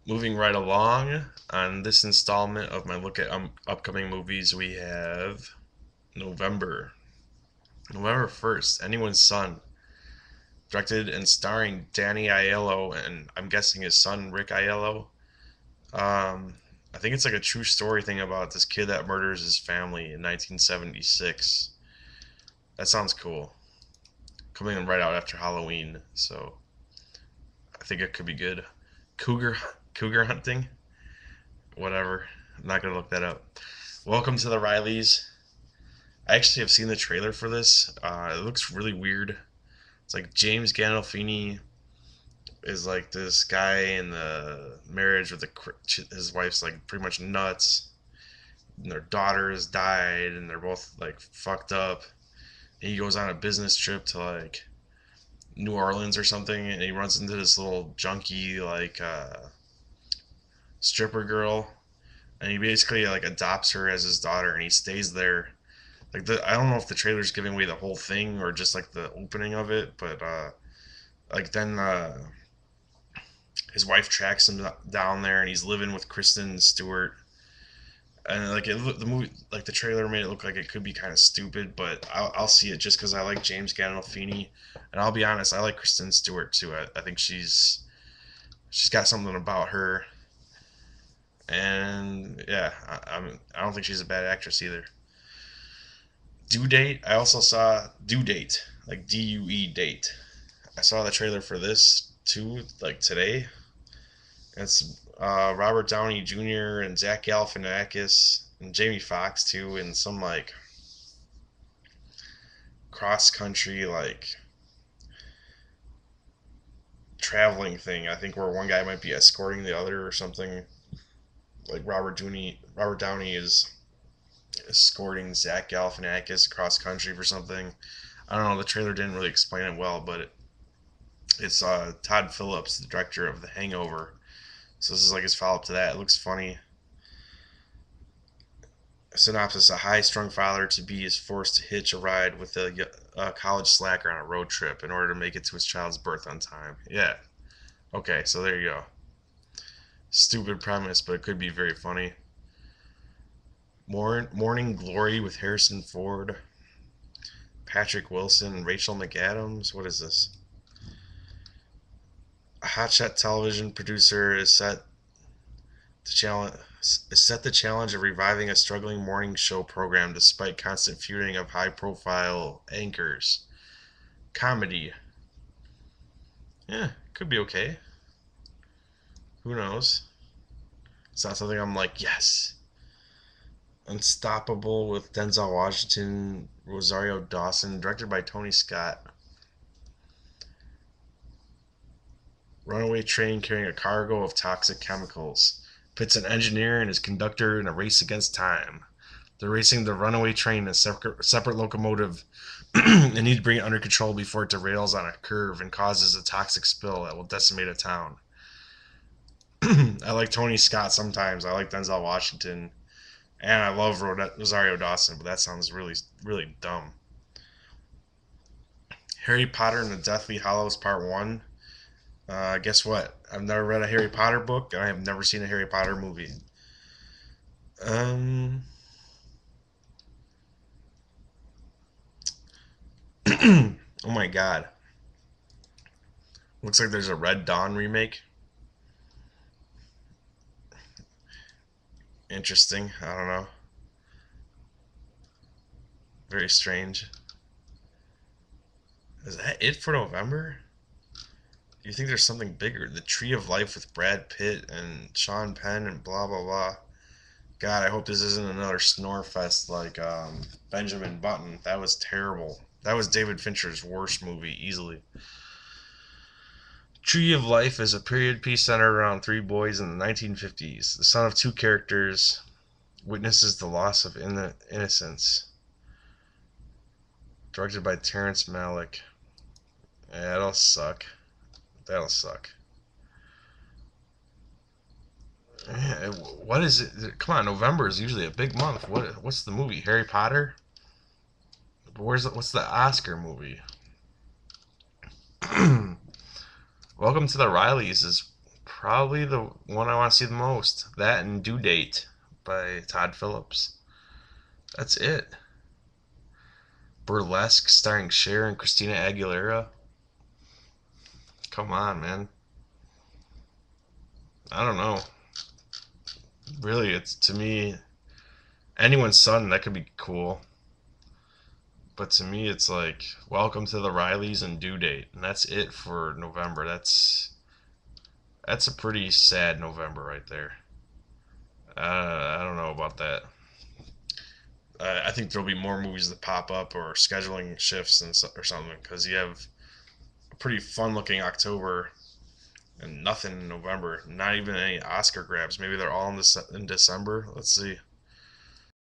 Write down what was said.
Moving right along on this installment of my look at upcoming movies, we have November. November 1st, Anyone's Son. Directed and starring Danny Aiello and I'm guessing his son, Rick Aiello. I think it's like a true story thing about this kid that murders his family in 1976. That sounds cool. Coming in right out after Halloween, so I think it could be good. Cougar Cougar hunting? Whatever. I'm not gonna look that up. Welcome to the Rileys. I actually have seen the trailer for this. It looks really weird. It's like James Gandolfini is like this guy in the marriage with his wife's like pretty much nuts. And their daughter has died, and they're both like fucked up. And he goes on a business trip to like New Orleans or something, and he runs into this little junkie like stripper girl, and he basically like adopts her as his daughter, and he stays there. I don't know if the trailer's giving away the whole thing or just like the opening of it, but like then his wife tracks him down there, and he's living with Kristen Stewart. And like the movie, like the trailer made it look like it could be kind of stupid, but I'll see it just because I like James Gandolfini, and I'll be honest, I like Kristen Stewart too. I think she's got something about her, and yeah, I don't think she's a bad actress either. Due Date. I also saw Due Date, like DUE date. I saw the trailer for this too, like today. It's Robert Downey Jr. and Zach Galifianakis and Jamie Foxx too, in some like cross country like traveling thing. I think where one guy might be escorting the other or something. Like Robert Downey is escorting Zach Galifianakis cross country for something. I don't know. The trailer didn't really explain it well, but it's Todd Phillips, the director of The Hangover. So this is like his follow up to that. It looks funny. Synopsis: A high strung father to be is forced to hitch a ride with a college slacker on a road trip in order to make it to his child's birth on time. Yeah. Okay, so there you go. Stupid premise, but it could be very funny. Morning Glory with Harrison Ford, Patrick Wilson, Rachel McAdams. What is this? A hotshot television producer to challenge is set the challenge of reviving a struggling morning show program despite constant feuding of high-profile anchors. Comedy. Yeah, could be okay. Who knows? It's not something I'm like, yes. Unstoppable with Denzel Washington, Rosario Dawson, directed by Tony Scott. Runaway train carrying a cargo of toxic chemicals pits an engineer and his conductor in a race against time. They're racing the runaway train in a separate locomotive and need to bring it under control before it derails on a curve and causes a toxic spill that will decimate a town. I like Tony Scott sometimes. I like Denzel Washington. And I love Rosario Dawson, but that sounds really, really dumb. Harry Potter and the Deathly Hallows Part 1. Guess what? I've never read a Harry Potter book, and I have never seen a Harry Potter movie. Um, oh my god. Looks like there's a Red Dawn remake. Interesting. I don't know. Very strange. Is that it for November? Do you think there's something bigger? The Tree of Life with Brad Pitt and Sean Penn and blah blah blah. God, I hope this isn't another snore fest like Benjamin Button. That was terrible. That was David Fincher's worst movie, easily. Tree of Life is a period piece centered around three boys in the 1950s. The son of two characters witnesses the loss of innocence. Directed by Terrence Malick. Yeah, that'll suck. That'll suck. Yeah, what is it? Come on, November is usually a big month. What's the movie? Harry Potter? What's the Oscar movie? Welcome to the Rileys is probably the one I want to see the most. That and Due Date by Todd Phillips. That's it. Burlesque starring Cher and Christina Aguilera. Come on, man. I don't know. Really, it's to me anyone's son that could be cool. But to me, it's like Welcome to the Rileys and Due Date, and that's it for November. That's a pretty sad November right there. I don't know about that. I think there'll be more movies that pop up or scheduling shifts and or something because you have a pretty fun looking October and nothing in November. Not even any Oscar grabs. Maybe they're all in December. Let's see.